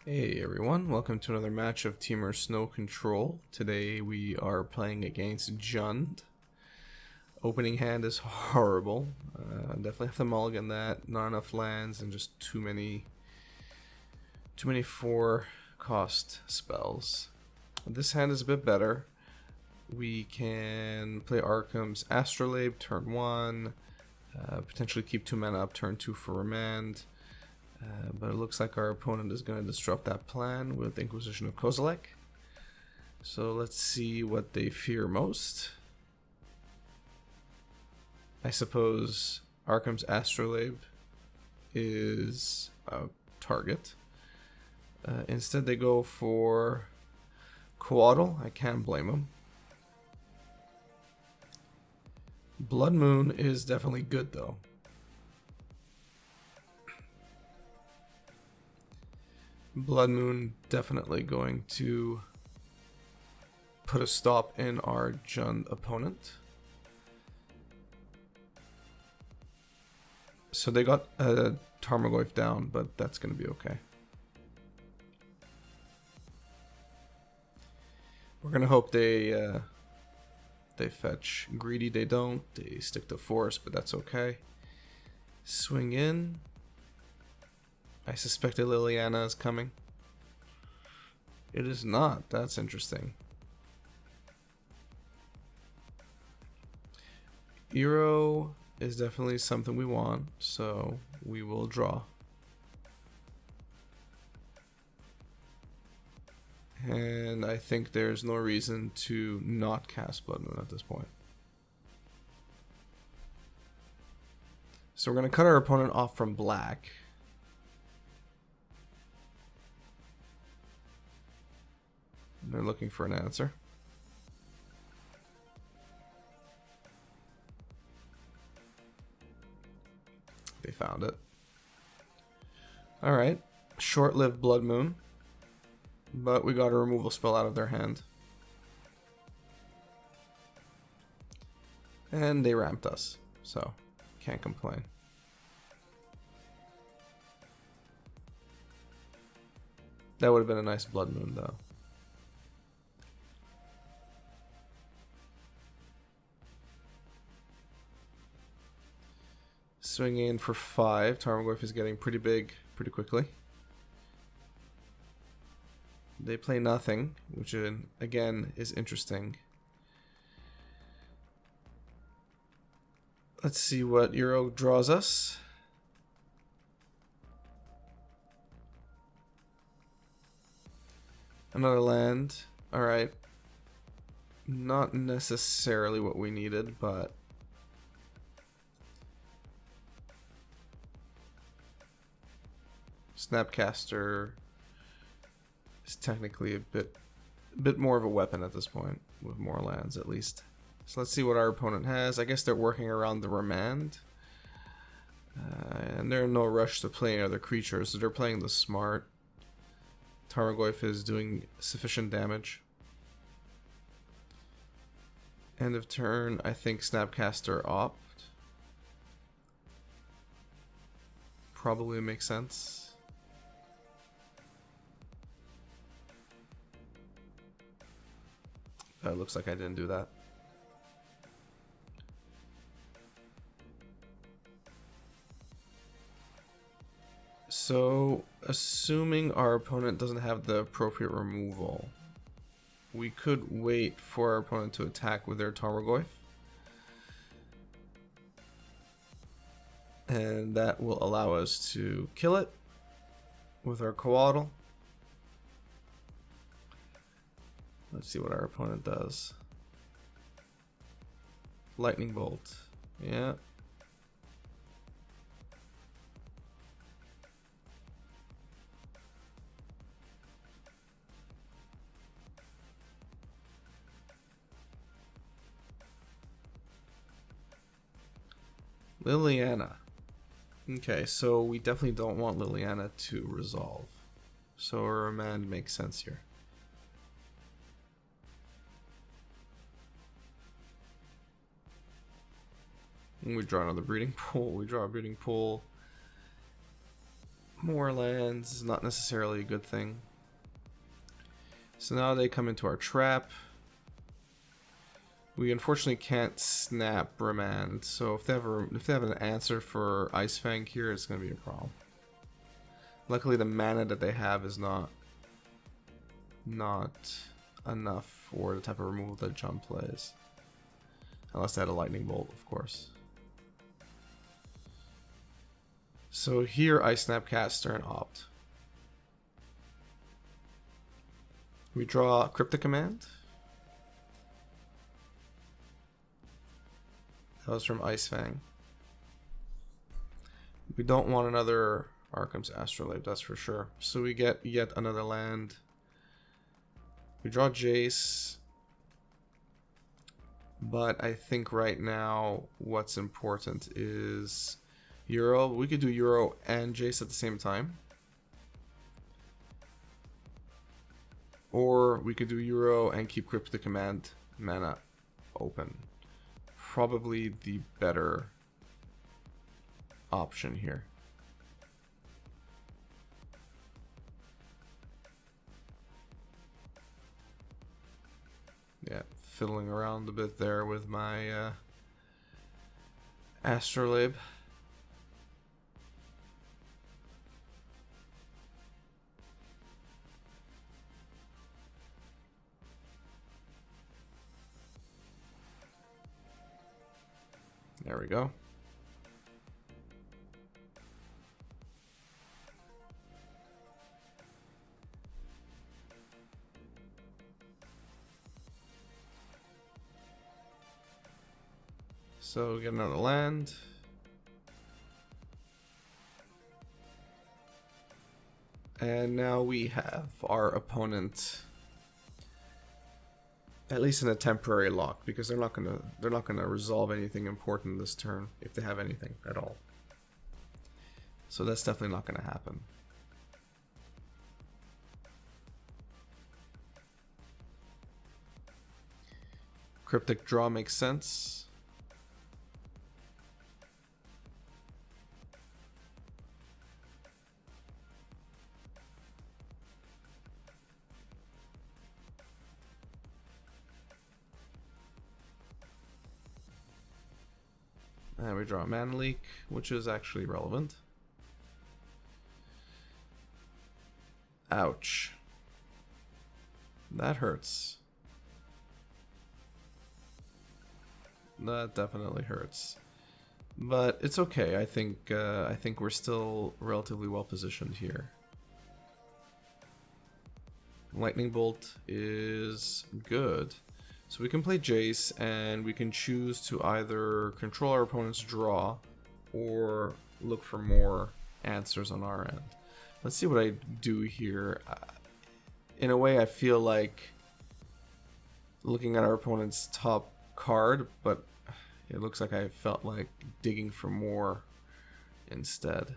Hey everyone, welcome to another match of Temur Snow Control. Today we are playing against Jund. Opening hand is horrible. Definitely have to mulligan that. Not enough lands and just too many 4-cost spells. This hand is a bit better. We can play Arkham's Astrolabe turn 1, potentially keep 2 mana up turn 2 for Remand. But it looks like our opponent is going to disrupt that plan with Inquisition of Kozilek. So let's see what they fear most. I suppose Arkham's Astrolabe is a target. Instead they go for Coatl. I can't blame them. Blood Moon is definitely good though. Blood Moon definitely going to put a stop in our Jund opponent. So they got a Tarmogoyf down, but that's going to be okay. We're going to hope they fetch Greedy. They don't. They stick to Force, but that's okay. Swing in. I suspected Liliana is coming. It is not. That's interesting. Eero is definitely something we want, so we will draw. And I think there's no reason to not cast Blood Moon at this point. So we're going to cut our opponent off from black. They're looking for an answer. They found it. Alright. Short-lived Blood Moon. But we got a removal spell out of their hand. And they ramped us. So, can't complain. That would have been a nice Blood Moon, though. Swinging in for 5. Tarmogoyf is getting pretty big pretty quickly. They play nothing, which again is interesting. Let's see what Eero draws us. Another land. Alright. Not necessarily what we needed, but Snapcaster is technically a bit more of a weapon at this point, with more lands at least. So let's see what our opponent has. I guess they're working around the Remand. And they're in no rush to play any other creatures, so they're playing the smart. Tarmogoyf is doing sufficient damage. End of turn, I think Snapcaster opt. Probably makes sense. Looks like I didn't do that. So, assuming our opponent doesn't have the appropriate removal, we could wait for our opponent to attack with their Tarmogoyf. And that will allow us to kill it with our Coatl. Let's see what our opponent does. Lightning Bolt. Yeah. Liliana. Okay, so we definitely don't want Liliana to resolve. So a Remand makes sense here. We draw another breeding pool. We draw a breeding pool. More lands is not necessarily a good thing. So now they come into our trap. We unfortunately can't snap Remand, so if they have an answer for Ice-Fang here, it's going to be a problem. Luckily, the mana that they have is not enough for the type of removal that Jump plays. Unless they had a Lightning Bolt, of course. So here I Snapcaster and opt. We draw Cryptic Command. That was from Ice-Fang. We don't want another Arkham's Astrolabe, that's for sure. So we get yet another land. We draw Jace. But I think right now what's important is Euro. We could do Euro and Jace at the same time. Or we could do Euro and keep Cryptic Command mana open. Probably the better option here. Yeah, fiddling around a bit there with my Astrolabe. There we go. So we get another land. And now we have our opponent at least in a temporary lock, because they're not gonna resolve anything important this turn if they have anything at all. So that's definitely not gonna happen. Cryptic Draw makes sense. And we draw a Mana Leak, which is actually relevant. Ouch. That hurts. That definitely hurts. But it's okay. I think we're still relatively well positioned here. Lightning Bolt is good. So we can play Jace, and we can choose to either control our opponent's draw or look for more answers on our end. Let's see what I do here. In a way, I feel like looking at our opponent's top card, but it looks like I felt like digging for more instead.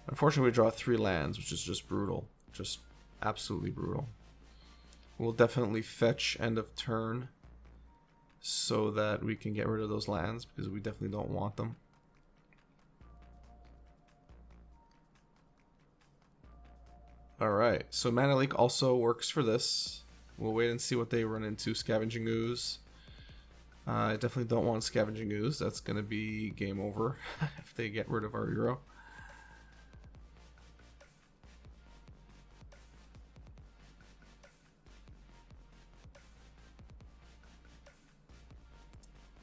Unfortunately, we draw 3 lands, which is just brutal. Just absolutely brutal. We'll definitely fetch end of turn so that we can get rid of those lands, because we definitely don't want them. Alright, so Mana Leak also works for this. We'll wait and see what they run into. Scavenging Ooze. I definitely don't want Scavenging Ooze. That's going to be game over if they get rid of our Euro.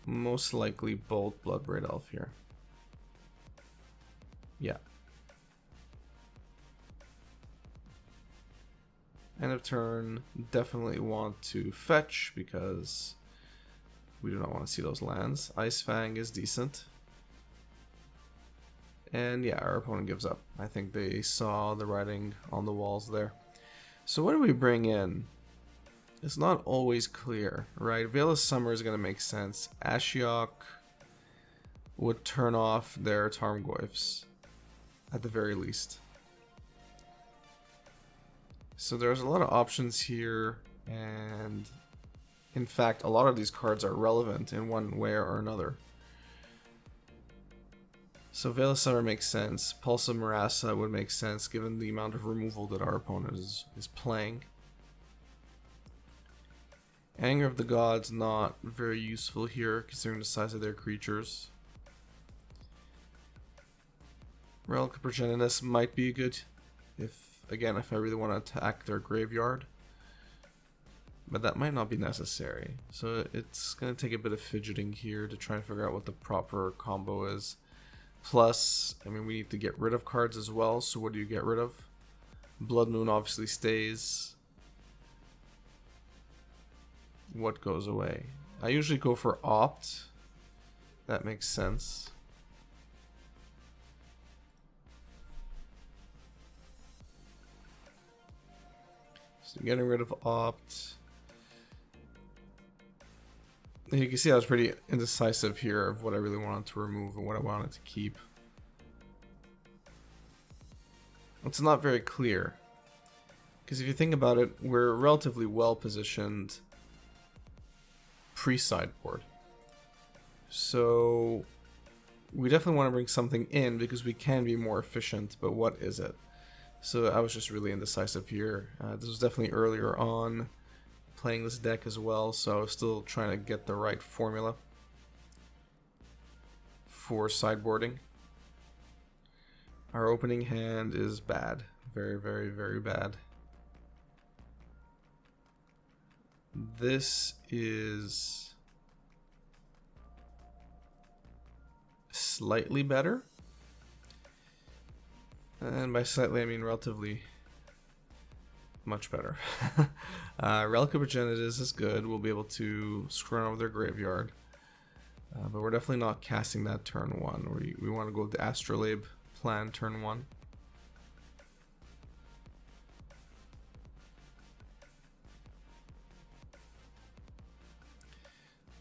Most likely Bolt Bloodbraid Elf here. Yeah. End of turn, definitely want to fetch because we do not want to see those lands. Ice-Fang is decent. And yeah, our opponent gives up. I think they saw the writing on the walls there. So what do we bring in? It's not always clear, right? Veil of Summer is going to make sense. Ashiok would turn off their Tarmogoyfs, at the very least. So there's a lot of options here, and in fact, a lot of these cards are relevant in one way or another. So Veil of Summer makes sense. Pulse of Marassa would make sense given the amount of removal that our opponent is playing. Anger of the Gods not very useful here considering the size of their creatures. Relic of Progenitus might be good if I really want to attack their graveyard. But that might not be necessary. So it's going to take a bit of fidgeting here to try and figure out what the proper combo is. Plus, I mean, we need to get rid of cards as well. So what do you get rid of? Blood Moon obviously stays. What goes away? I usually go for Opt. That makes sense. So getting rid of Opt. You can see I was pretty indecisive here of what I really wanted to remove and what I wanted to keep. It's not very clear. Because if you think about it, we're relatively well positioned pre-sideboard. So we definitely want to bring something in because we can be more efficient, but what is it? So I was just really indecisive here. This was definitely earlier on playing this deck as well, so I was still trying to get the right formula for sideboarding. Our opening hand is bad. Very, very, very bad. This is slightly better. And by slightly, I mean relatively much better. Relic of Progenitus is good. We'll be able to screw around with their graveyard. But we're definitely not casting that turn 1. We want to go with the Astrolabe plan turn 1.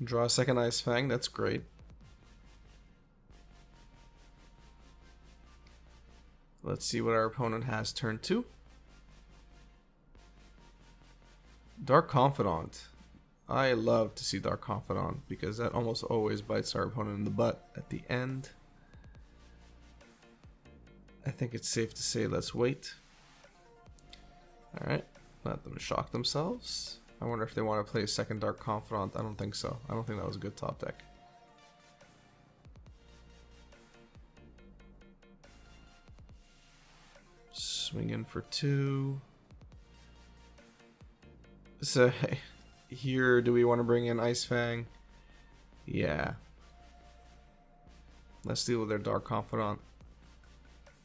Draw a second Ice-Fang, that's great. Let's see what our opponent has turn 2. Dark Confidant. I love to see Dark Confidant because that almost always bites our opponent in the butt at the end. I think it's safe to say let's wait. Alright, let them shock themselves. I wonder if they want to play a second Dark Confidant. I don't think so. I don't think that was a good top deck. Swing in for 2. So here, do we want to bring in Ice-Fang? Yeah. Let's deal with their Dark Confidant.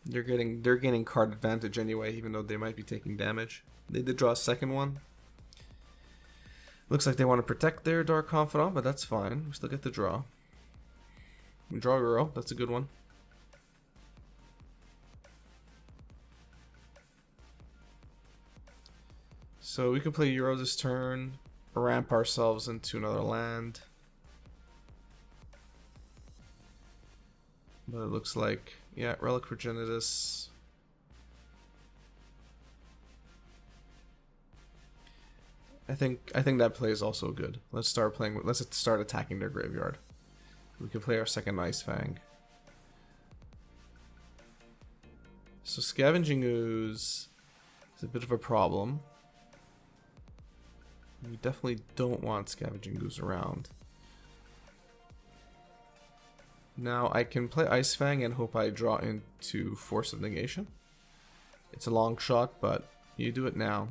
They're gaining card advantage anyway, even though they might be taking damage. They did draw a second one. Looks like they want to protect their Dark Confidant, but that's fine. We still get the draw. We draw a Uro. That's a good one. So we can play Euro this turn, ramp ourselves into another land. But it looks like, yeah, Relic Progenitus. I think that play is also good. Let's start attacking their graveyard. We can play our second Ice-Fang. So Scavenging Ooze is a bit of a problem. We definitely don't want Scavenging Ooze around. Now I can play Ice-Fang and hope I draw into Force of Negation. It's a long shot, but you do it now.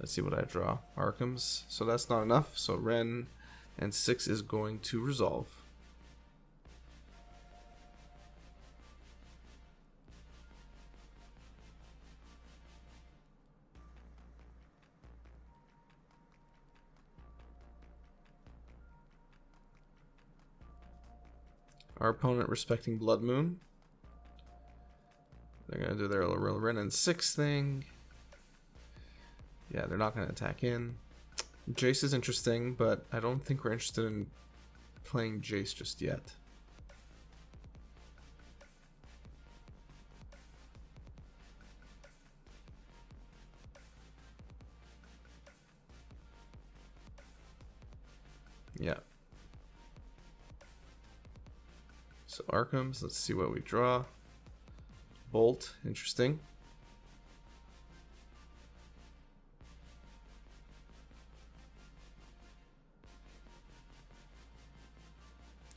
Let's see what I draw. Arkhams. So that's not enough. So Ren and 6 is going to resolve. Our opponent respecting Blood Moon. They're going to do their little Ren and 6 thing. Yeah, they're not going to attack in. Jace is interesting, but I don't think we're interested in playing Jace just yet. Yeah, So Arkhams, let's see what we draw. Bolt, interesting.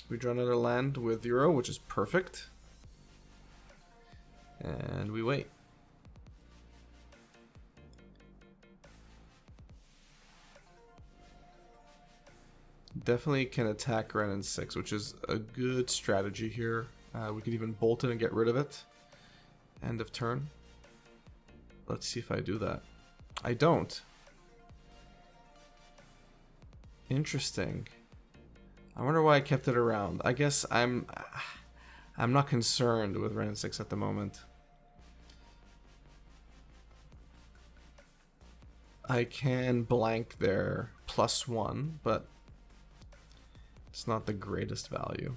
We draw another land with Euro, which is perfect. And we wait. Definitely can attack Ren in 6, which is a good strategy here. We could even bolt it and get rid of it. End of turn. Let's see if I do that. I don't. Interesting. I wonder why I kept it around. I guess I'm not concerned with Ren 6 at the moment. I can blank their +1, but it's not the greatest value.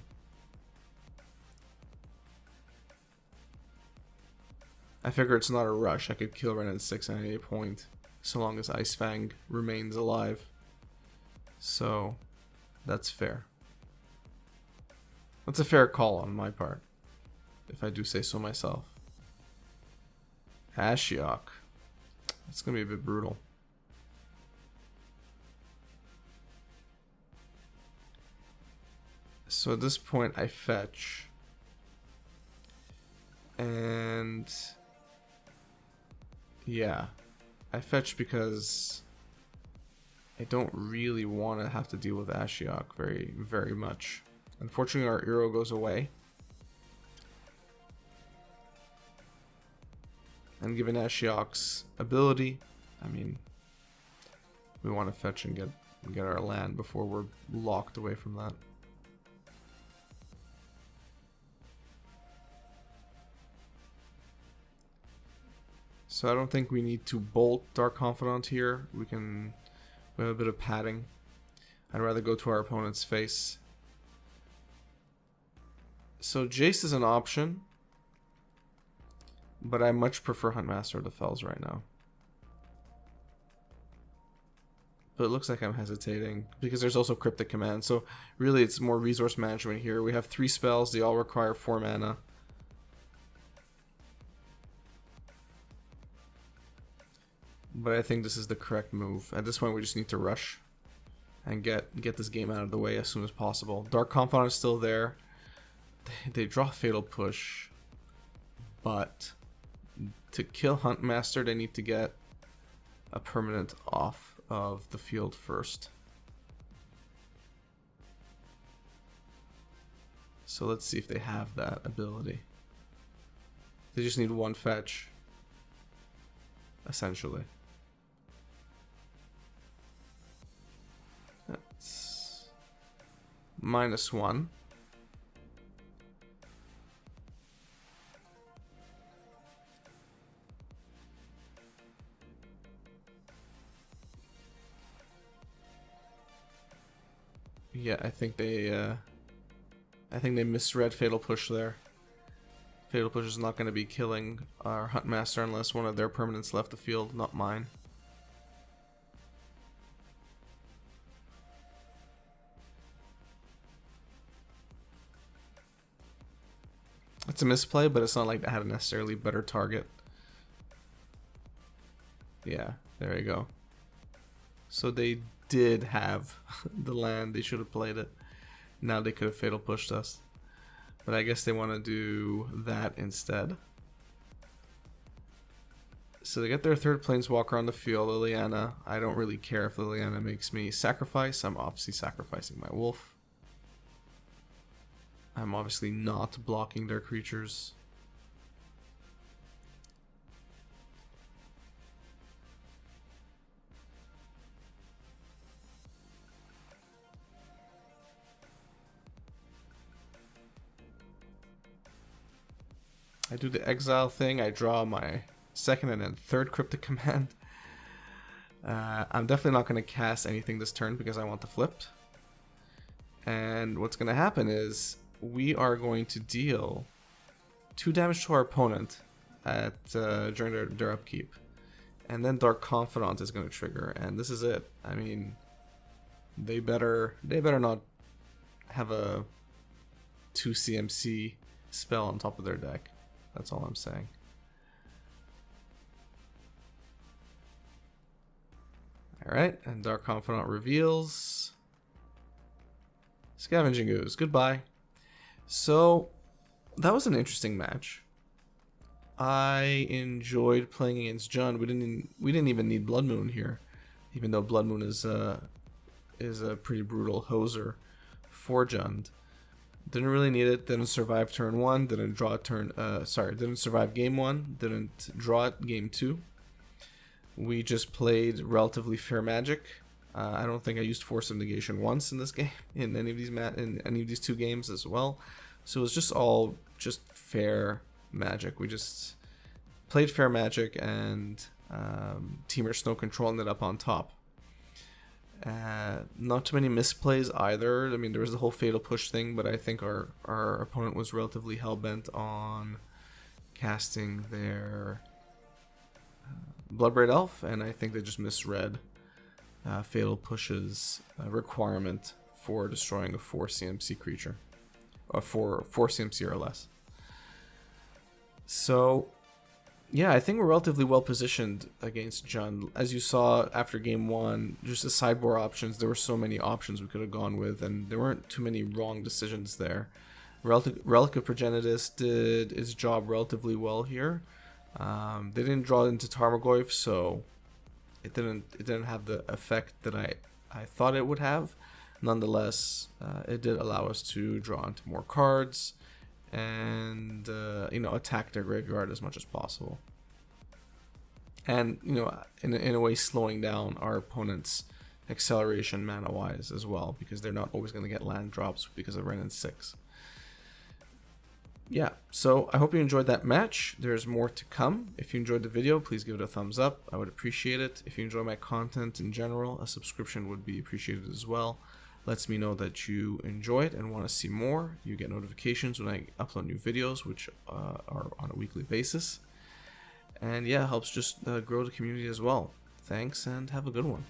I figure it's not a rush. I could kill Ren 6 at any point, so long as Ice-Fang remains alive. So, that's fair. That's a fair call on my part, if I do say so myself. Ashiok. It's going to be a bit brutal. So at this point I fetch. And yeah, I fetch because I don't really want to have to deal with Ashiok very much. Unfortunately, our Euro goes away. And given Ashiok's ability, I mean, we want to fetch and get our land before we're locked away from that. So I don't think we need to bolt Dark Confidant here. We have a bit of padding. I'd rather go to our opponent's face. So Jace is an option, but I much prefer Huntmaster to Fells right now. But it looks like I'm hesitating because there's also Cryptic Command. So really it's more resource management here. We have 3 spells. They all require 4 mana. But I think this is the correct move. At this point, we just need to rush and get this game out of the way as soon as possible. Dark Confidant is still there. They draw Fatal Push, but to kill Huntmaster, they need to get a permanent off of the field first. So let's see if they have that ability. They just need 1 fetch, essentially. That's -1. Yeah, I think they misread Fatal Push there. Fatal Push is not going to be killing our Huntmaster unless one of their permanents left the field, not mine. It's a misplay, but it's not like they had a necessarily better target. Yeah, there you go. So they did have the land. They should have played it. Now they could have Fatal Pushed us. But I guess they want to do that instead. So they get their 3rd Planeswalker on the field, Liliana. I don't really care if Liliana makes me sacrifice. I'm obviously sacrificing my wolf. I'm obviously not blocking their creatures. I do the exile thing. I draw my 2nd and then 3rd Cryptic Command. I'm definitely not going to cast anything this turn because I want the flipped. And what's going to happen is we are going to deal 2 damage to our opponent during their upkeep. And then Dark Confidant is going to trigger. And this is it. I mean, they better not have a 2 CMC spell on top of their deck. That's all I'm saying. Alright, and Dark Confidant reveals Scavenging Ooze. Goodbye. So, that was an interesting match. I enjoyed playing against Jund. We didn't even need Blood Moon here, even though Blood Moon is a pretty brutal hoser for Jund. Didn't really need it. Didn't survive turn 1. Didn't survive game 1. Didn't draw it game 2. We just played relatively fair Magic. I don't think I used Force of Negation once in this game, in any of these 2 games as well. So it was just all fair Magic. We just played fair Magic, and Temur Snow Control ended up on top. Not too many misplays either. I mean, there was the whole Fatal Push thing, but I think our opponent was relatively hell-bent on casting their Bloodbraid Elf, and I think they just misread Fatal Push's requirement for destroying a 4 CMC creature, or 4 CMC or less. So, yeah, I think we're relatively well positioned against Jund. As you saw after game 1, just the sideboard options, there were so many options we could have gone with, and there weren't too many wrong decisions there. Relic of Progenitus did its job relatively well here. They didn't draw into Tarmogoyf, so it didn't have the effect that I thought it would have. Nonetheless, it did allow us to draw into more cards and attack their graveyard as much as possible, and in a way slowing down our opponent's acceleration mana wise as well, because they're not always going to get land drops because of Wrenn and 6. Yeah, so I hope you enjoyed that match. There's more to come. If you enjoyed the video, please give it a thumbs up. I would appreciate it. If you enjoy my content in general, a subscription would be appreciated as well. Lets me know that you enjoy it and want to see more. You get notifications when I upload new videos, which are on a weekly basis. And yeah, it helps just grow the community as well. Thanks, and have a good one.